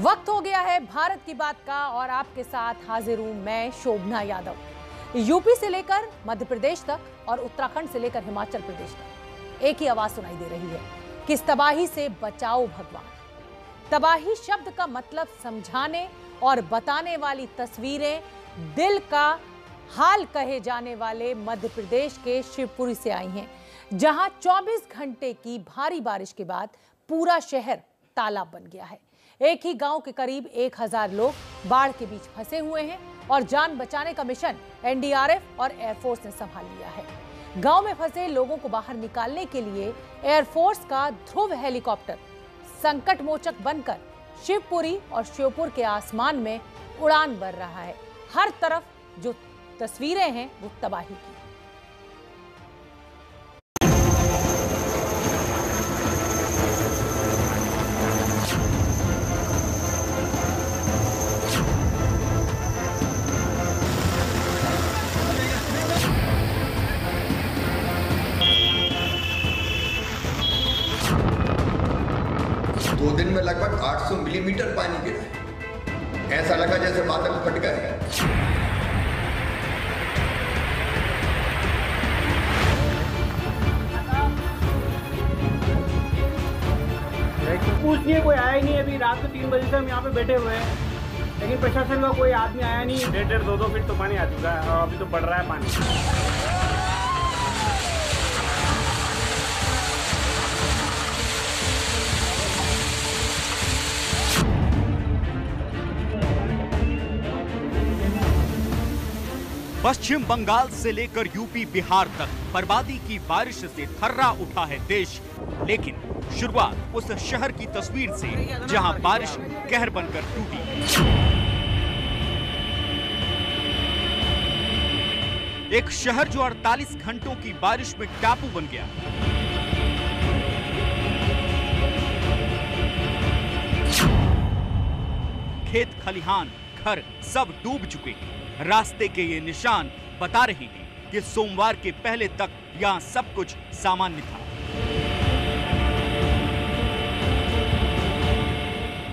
वक्त हो गया है भारत की बात का और आपके साथ हाजिर हूं मैं शोभना यादव। यूपी से लेकर मध्य प्रदेश तक और उत्तराखंड से लेकर हिमाचल प्रदेश तक एक ही आवाज सुनाई दे रही है कि इस तबाही से बचाओ भगवान। तबाही शब्द का मतलब समझाने और बताने वाली तस्वीरें दिल का हाल कहे जाने वाले मध्य प्रदेश के शिवपुरी से आई हैं, जहां 24 घंटे की भारी बारिश के बाद पूरा शहर तालाब बन गया है। एक ही गांव के करीब 1000 लोग बाढ़ के बीच फंसे हुए हैं और जान बचाने का मिशन एनडीआरएफ और एयरफोर्स ने संभाल लिया है। गांव में फंसे लोगों को बाहर निकालने के लिए एयरफोर्स का ध्रुव हेलीकॉप्टर संकट मोचक बनकर शिवपुरी और श्योपुर के आसमान में उड़ान भर रहा है। हर तरफ जो तस्वीरें हैं वो तबाही की। दो दिन में लगभग 800 मिलीमीटर पानी गिरा। ऐसा लगा जैसे बादल फट गए। पूछिए, कोई आया ही नहीं। अभी रात को 3 बजे से हम यहाँ पे बैठे हुए हैं, लेकिन प्रशासन का कोई आदमी आया नहीं। 1.5-2 फीट तो पानी आ चुका है और अभी तो बढ़ रहा है पानी। पश्चिम बंगाल से लेकर यूपी बिहार तक बर्बादी की बारिश से थर्रा उठा है देश। लेकिन शुरुआत उस शहर की तस्वीर से जहां बारिश कहर बनकर टूटी। एक शहर जो 48 घंटों की बारिश में टापू बन गया। खेत खलिहान घर सब डूब चुके हैं। रास्ते के ये निशान बता रहे हैं कि सोमवार के पहले तक यहां सब कुछ सामान्य था।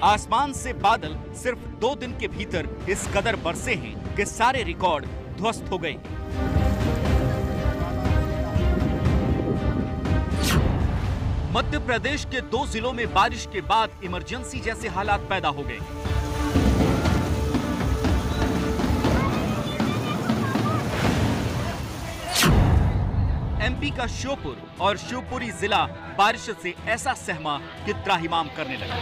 आसमान से बादल सिर्फ 2 दिन के भीतर इस कदर बरसे हैं कि सारे रिकॉर्ड ध्वस्त हो गए। मध्य प्रदेश के 2 जिलों में बारिश के बाद इमरजेंसी जैसे हालात पैदा हो गए। एमपी का श्योपुर और शिवपुरी जिला बारिश से ऐसा सहमा कि त्राहिमाम करने लगा।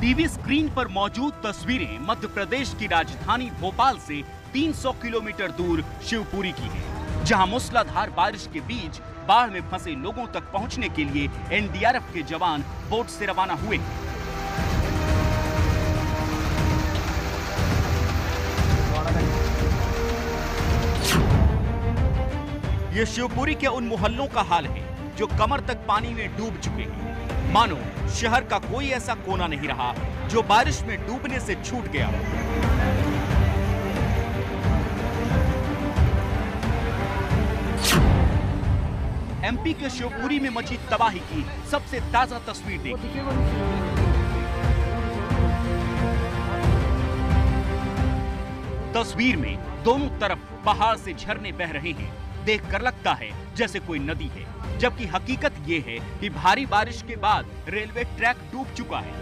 टीवी स्क्रीन पर मौजूद तस्वीरें मध्य प्रदेश की राजधानी भोपाल से 300 किलोमीटर दूर शिवपुरी की हैं, जहां मूसलाधार बारिश के बीच बाढ़ में फंसे लोगों तक पहुंचने के लिए एनडीआरएफ के जवान बोट से रवाना हुए। ये शिवपुरी के उन मोहल्लों का हाल है जो कमर तक पानी में डूब चुके हैं। मानो शहर का कोई ऐसा कोना नहीं रहा जो बारिश में डूबने से छूट गया। एमपी के शिवपुरी में मची तबाही की सबसे ताजा तस्वीर देखिए। तस्वीर में दोनों तरफ पहाड़ से झरने बह रहे हैं। देखकर लगता है जैसे कोई नदी है, जबकि हकीकत ये है कि भारी बारिश के बाद रेलवे ट्रैक डूब चुका है।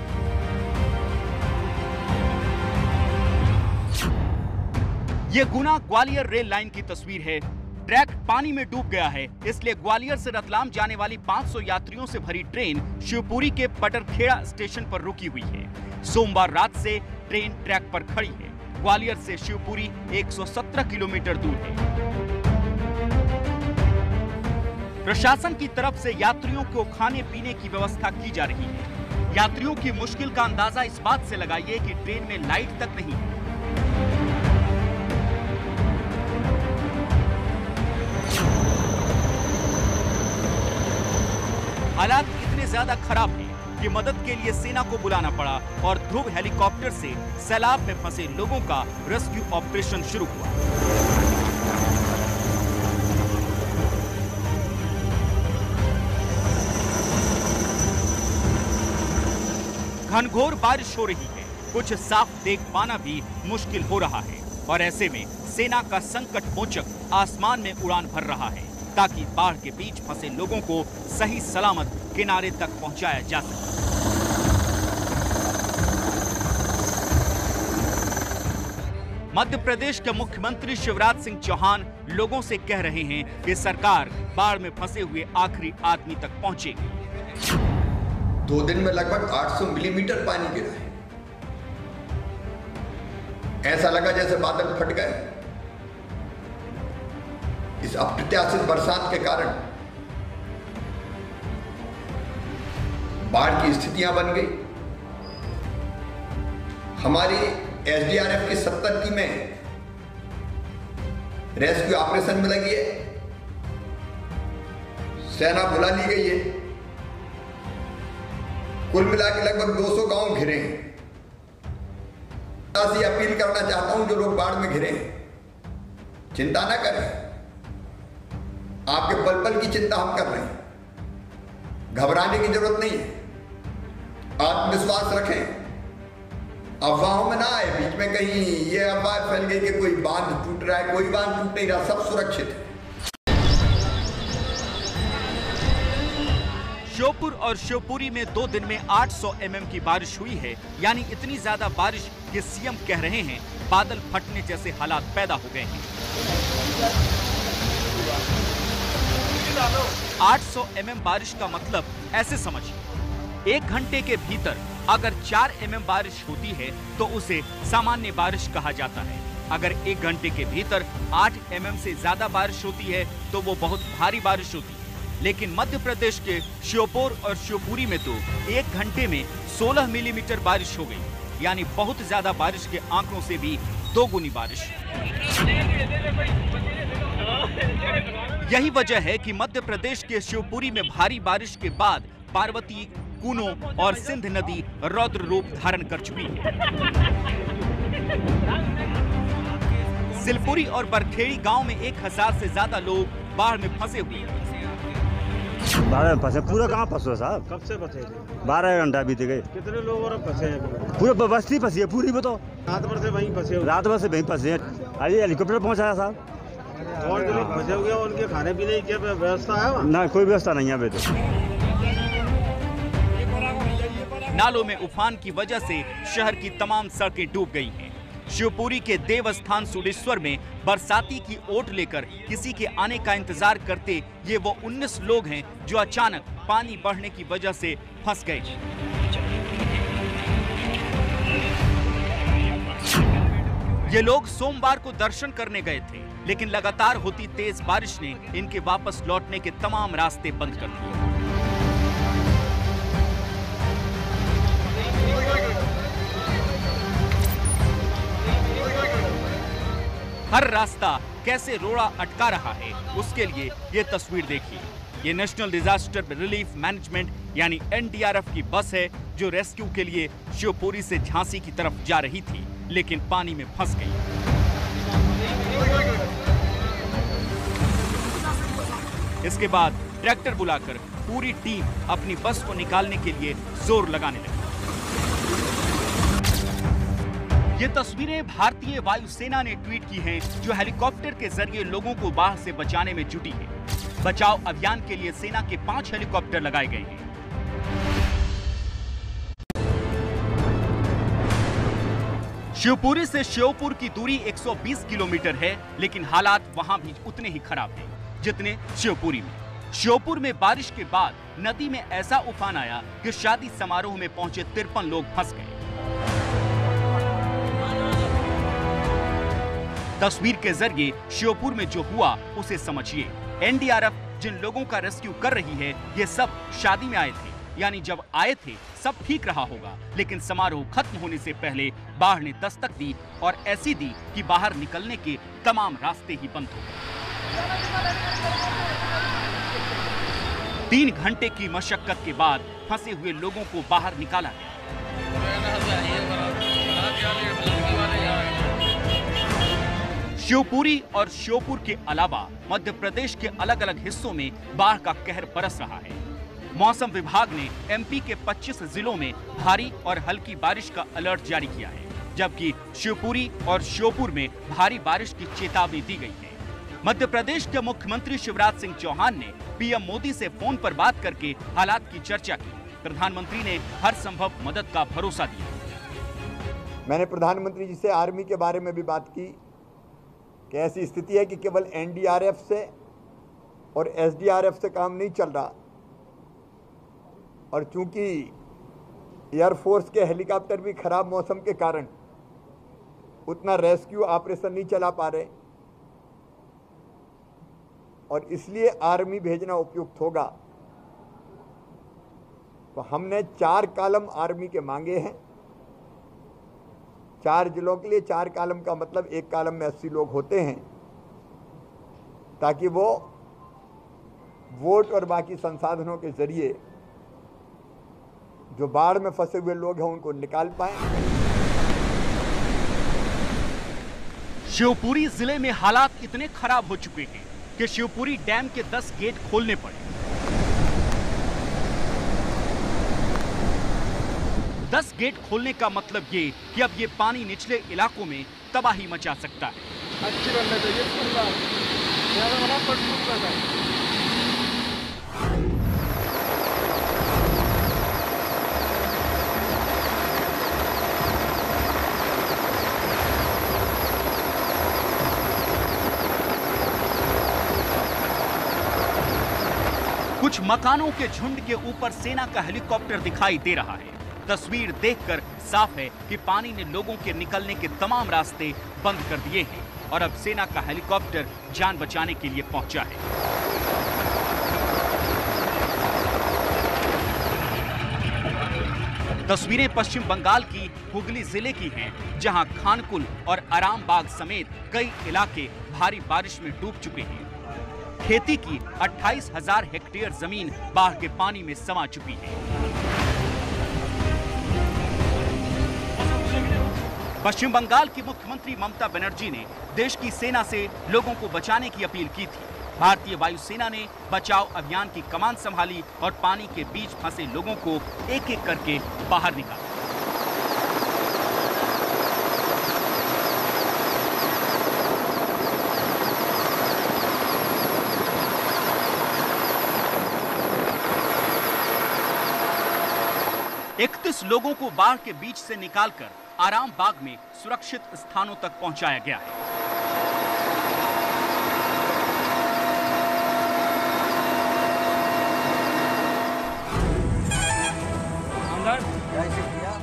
ये गुना ग्वालियर रेल लाइन की तस्वीर है। ट्रैक पानी में डूब गया है, इसलिए ग्वालियर से रतलाम जाने वाली 500 यात्रियों से भरी ट्रेन शिवपुरी के पटरखेड़ा स्टेशन पर रुकी हुई है। सोमवार रात से ट्रेन ट्रैक पर खड़ी है। ग्वालियर से शिवपुरी 117 किलोमीटर दूर है। प्रशासन की तरफ से यात्रियों को खाने पीने की व्यवस्था की जा रही है। यात्रियों की मुश्किल का अंदाजा इस बात से लगाइए कि ट्रेन में लाइट तक नहीं है। हालात इतने ज्यादा खराब हैं कि मदद के लिए सेना को बुलाना पड़ा और ध्रुव हेलीकॉप्टर से सैलाब में फंसे लोगों का रेस्क्यू ऑपरेशन शुरू हुआ। घनघोर बारिश हो रही है, कुछ साफ देख पाना भी मुश्किल हो रहा है और ऐसे में सेना का संकट मोचक आसमान में उड़ान भर रहा है ताकि बाढ़ के बीच फंसे लोगों को सही सलामत किनारे तक पहुंचाया जा सके। मध्य प्रदेश के मुख्यमंत्री शिवराज सिंह चौहान लोगों से कह रहे हैं कि सरकार बाढ़ में फंसे हुए आखिरी आदमी तक पहुंचेगी। 2 दिन में लगभग 800 मिलीमीटर पानी गिरा है। ऐसा लगा जैसे बादल फट गए। इस अप्रत्याशित बरसात के कारण बाढ़ की स्थितियां बन गई। हमारी एसडीआरएफ की 70 टीमें रेस्क्यू ऑपरेशन में लगी है। सेना बुला ली गई है। कुल मिला के लगभग 200 गांव घिरे हैं। अपील करना चाहता हूं जो लोग बाढ़ में घिरे हैं, चिंता ना करें। आपके पल पल की चिंता हम कर रहे हैं। घबराने की जरूरत नहीं है। आत्मविश्वास रखें। अफवाहों में ना आए। बीच में कहीं ये अफवाह फैल गई कि कोई बांध टूट रहा है। कोई बांध टूट नहीं रहा, सब सुरक्षित है। श्योपुर और शिवपुरी में 2 दिन में 800 mm की बारिश हुई है, यानी इतनी ज्यादा बारिश कि सीएम कह रहे हैं बादल फटने जैसे हालात पैदा हो गए हैं। 800 mm बारिश का मतलब ऐसे समझिए, 1 घंटे के भीतर अगर 4 mm बारिश होती है तो उसे सामान्य बारिश कहा जाता है। अगर 1 घंटे के भीतर 8 mm से ज्यादा बारिश होती है तो वो बहुत भारी बारिश होती है। लेकिन मध्य प्रदेश के श्योपुर और शिवपुरी में तो 1 घंटे में 16 मिलीमीटर बारिश हो गई, यानी बहुत ज्यादा बारिश के आंकड़ों से भी 2 गुनी बारिश। यही वजह है कि मध्य प्रदेश के शिवपुरी में भारी बारिश के बाद पार्वती, कूनो और सिंध नदी रौद्र रूप धारण कर चुकी है। सिलपुरी और बरखेड़ी गांव में 1000 से ज्यादा लोग बाढ़ में फंसे हुए हैं। बाढ़ में फंसे पूरा कहाँ फंसो साहब? कब से फंसे थे? 12 घंटा बीत गए। कितने लोग और फंसे हैं? पूरे बस्ती फंसी है पूरी। बताओ रात भर से वहीं फंसे हुए। रात भर से वहीं फंसे हैं। अरे हेलीकॉप्टर पहुंचाया साहब। और जो लोग फंसे हुए हैं उनके खाने पीने की व्यवस्था है वहाँ? ना कोई व्यवस्था नहीं है अभी तो। नालों में उफान की वजह से शहर की तमाम सड़कें डूब गई हैं। शिवपुरी के देवस्थान सुडेश्वर में बरसाती की ओट लेकर किसी के आने का इंतजार करते ये वो 19 लोग हैं जो अचानक पानी बढ़ने की वजह से फंस गए। ये लोग सोमवार को दर्शन करने गए थे, लेकिन लगातार होती तेज बारिश ने इनके वापस लौटने के तमाम रास्ते बंद कर दिए। हर रास्ता कैसे रोड़ा अटका रहा है, उसके लिए ये तस्वीर देखिए। ये नेशनल डिजास्टर रिलीफ मैनेजमेंट यानी एनडीआरएफ की बस है जो रेस्क्यू के लिए शिवपुरी से झांसी की तरफ जा रही थी, लेकिन पानी में फंस गई। इसके बाद ट्रैक्टर बुलाकर पूरी टीम अपनी बस को निकालने के लिए जोर लगाने लगी। ये तस्वीरें भारतीय वायुसेना ने ट्वीट की हैं, जो हेलीकॉप्टर के जरिए लोगों को बाढ़ से बचाने में जुटी है। बचाव अभियान के लिए सेना के 5 हेलीकॉप्टर लगाए गए हैं। शिवपुरी से श्योपुर की दूरी 120 किलोमीटर है, लेकिन हालात वहां भी उतने ही खराब हैं जितने शिवपुरी में। श्योपुर में बारिश के बाद नदी में ऐसा उफान आया कि शादी समारोह में पहुंचे 53 लोग फंस गए। तस्वीर के जरिए श्योपुर में जो हुआ उसे समझिए। एनडीआरएफ जिन लोगों का रेस्क्यू कर रही है, ये सब शादी में आए थे, यानी जब आए थे सब ठीक रहा होगा, लेकिन समारोह खत्म होने से पहले बाढ़ ने दस्तक दी और ऐसी दी कि बाहर निकलने के तमाम रास्ते ही बंद हो गए। 3 घंटे की मशक्कत के बाद फंसे हुए लोगों को बाहर निकाला गया। शिवपुरी और श्योपुर के अलावा मध्य प्रदेश के अलग अलग हिस्सों में बाढ़ का कहर बरस रहा है। मौसम विभाग ने एमपी के 25 जिलों में भारी और हल्की बारिश का अलर्ट जारी किया है, जबकि शिवपुरी और श्योपुर में भारी बारिश की चेतावनी दी गई है। मध्य प्रदेश के मुख्यमंत्री शिवराज सिंह चौहान ने पीएम मोदी से फोन पर बात करके हालात की चर्चा की। प्रधानमंत्री ने हर संभव मदद का भरोसा दिया। मैंने प्रधानमंत्री जी से आर्मी के बारे में भी बात की कि ऐसी स्थिति है कि केवल एनडीआरएफ से और एसडीआरएफ से काम नहीं चल रहा, और चूंकि एयरफोर्स के हेलीकॉप्टर भी खराब मौसम के कारण उतना रेस्क्यू ऑपरेशन नहीं चला पा रहे, और इसलिए आर्मी भेजना उपयुक्त होगा। तो हमने 4 कॉलम आर्मी के मांगे हैं, 4 जिलों के लिए। 4 कॉलम का मतलब 1 कॉलम में 80 लोग होते हैं, ताकि वो वोट और बाकी संसाधनों के जरिए जो बाढ़ में फंसे हुए लोग हैं उनको निकाल पाएं। शिवपुरी जिले में हालात इतने खराब हो चुके हैं कि शिवपुरी डैम के 10 गेट खोलने पड़े। 10 गेट खोलने का मतलब ये कि अब ये पानी निचले इलाकों में तबाही मचा सकता है। अच्छी बनना चाहिए। कुछ मकानों के झुंड के ऊपर सेना का हेलीकॉप्टर दिखाई दे रहा है। तस्वीर देखकर साफ है कि पानी ने लोगों के निकलने के तमाम रास्ते बंद कर दिए हैं और अब सेना का हेलीकॉप्टर जान बचाने के लिए पहुंचा है। तस्वीरें पश्चिम बंगाल की हुगली जिले की हैं, जहां खानकुल और आरामबाग समेत कई इलाके भारी बारिश में डूब चुके हैं। खेती की 28,000 हेक्टेयर जमीन बाढ़ के पानी में समा चुकी है। पश्चिम बंगाल की मुख्यमंत्री ममता बनर्जी ने देश की सेना से लोगों को बचाने की अपील की थी। भारतीय वायुसेना ने बचाव अभियान की कमान संभाली और पानी के बीच फंसे लोगों को एक-एक करके बाहर निकाला। इकतीस लोगों को बाढ़ के बीच से निकालकर आरामबाग में सुरक्षित स्थानों तक पहुंचाया गया है।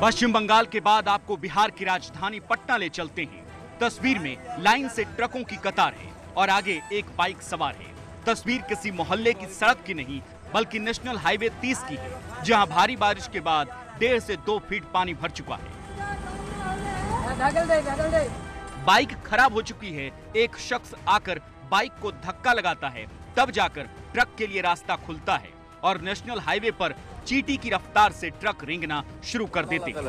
पश्चिम बंगाल के बाद आपको बिहार की राजधानी पटना ले चलते हैं। तस्वीर में लाइन से ट्रकों की कतार है और आगे एक बाइक सवार है। तस्वीर किसी मोहल्ले की सड़क की नहीं बल्कि नेशनल हाईवे 30 की है, जहां भारी बारिश के बाद 1.5 से 2 फीट पानी भर चुका है। बाइक खराब हो चुकी है। एक शख्स आकर बाइक को धक्का लगाता है, तब जाकर ट्रक के लिए रास्ता खुलता है और नेशनल हाईवे पर चींटी की रफ्तार से ट्रक रेंगना शुरू कर देते हैं।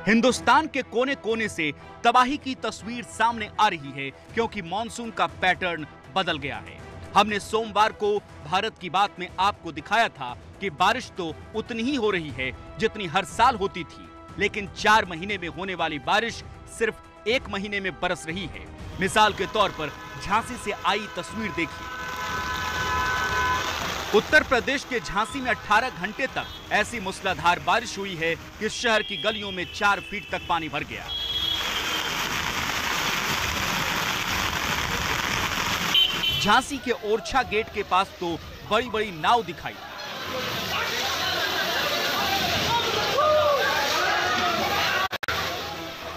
हिंदुस्तान के कोने कोने से तबाही की तस्वीर सामने आ रही है, क्योंकि मॉनसून का पैटर्न बदल गया है। हमने सोमवार को भारत की बात में आपको दिखाया था कि बारिश तो उतनी ही हो रही है जितनी हर साल होती थी, लेकिन 4 महीने में होने वाली बारिश सिर्फ 1 महीने में बरस रही है। मिसाल के तौर पर झांसी से आई तस्वीर देखिए। उत्तर प्रदेश के झांसी में 18 घंटे तक ऐसी मूसलाधार बारिश हुई है कि शहर की गलियों में 4 फीट तक पानी भर गया। झांसी के ओरछा गेट के पास तो बड़ी बड़ी नाव दिखाई।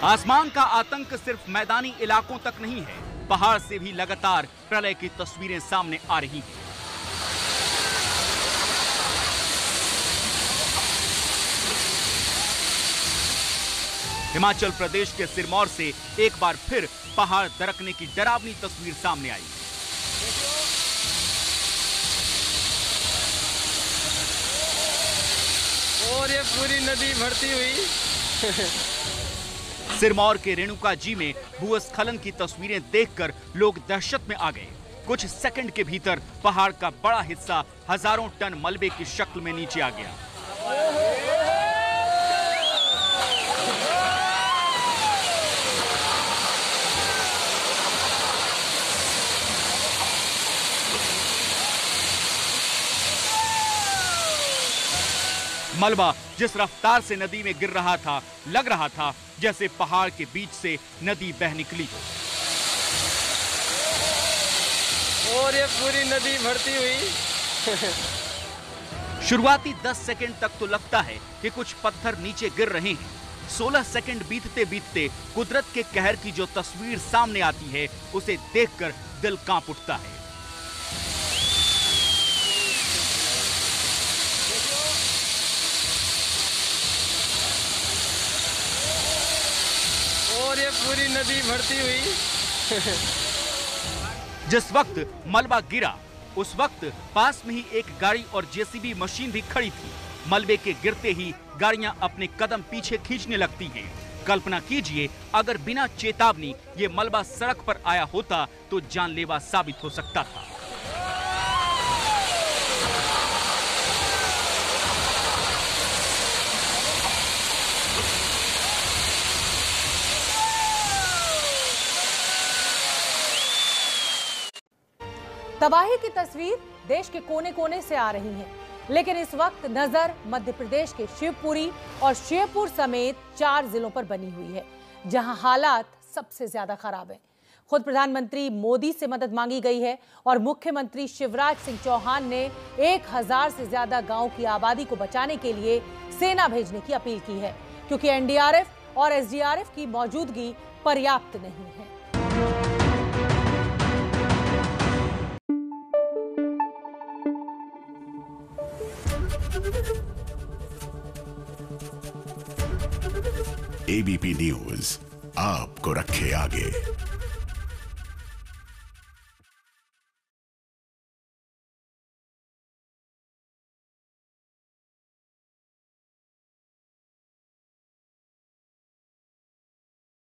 आसमान का आतंक सिर्फ मैदानी इलाकों तक नहीं है, पहाड़ से भी लगातार प्रलय की तस्वीरें सामने आ रही हैं। हिमाचल प्रदेश के सिरमौर से एक बार फिर पहाड़ दरकने की डरावनी तस्वीर सामने आई। और ये पूरी नदी भरती हुई सिरमौर के रेणुका जी में भूस्खलन की तस्वीरें देखकर लोग दहशत में आ गए। कुछ सेकंड के भीतर पहाड़ का बड़ा हिस्सा हजारों टन मलबे की शक्ल में नीचे आ गया। मलबा जिस रफ्तार से नदी में गिर रहा था, लग रहा था जैसे पहाड़ के बीच से नदी बह निकली हो। और ये पूरी नदी भरती हुई। शुरुआती 10 सेकंड तक तो लगता है कि कुछ पत्थर नीचे गिर रहे हैं। 16 सेकंड बीतते बीतते कुदरत के कहर की जो तस्वीर सामने आती है, उसे देखकर दिल कांप उठता है। और ये पूरी नदी भरती हुई। जिस वक्त मलबा गिरा, उस वक्त पास में ही एक गाड़ी और जेसीबी मशीन भी खड़ी थी। मलबे के गिरते ही गाड़ियां अपने कदम पीछे खींचने लगती हैं। कल्पना कीजिए, अगर बिना चेतावनी ये मलबा सड़क पर आया होता तो जानलेवा साबित हो सकता था। तबाही की तस्वीर देश के कोने कोने से आ रही है, लेकिन इस वक्त नजर मध्य प्रदेश के शिवपुरी और श्योपुर समेत 4 जिलों पर बनी हुई है, जहां हालात सबसे ज्यादा खराब है। खुद प्रधानमंत्री मोदी से मदद मांगी गई है और मुख्यमंत्री शिवराज सिंह चौहान ने 1000 से ज्यादा गांव की आबादी को बचाने के लिए सेना भेजने की अपील की है, क्योंकि एनडीआरएफ और एसडीआरएफ की मौजूदगी पर्याप्त नहीं है। एबीपी न्यूज आपको रखे आगे।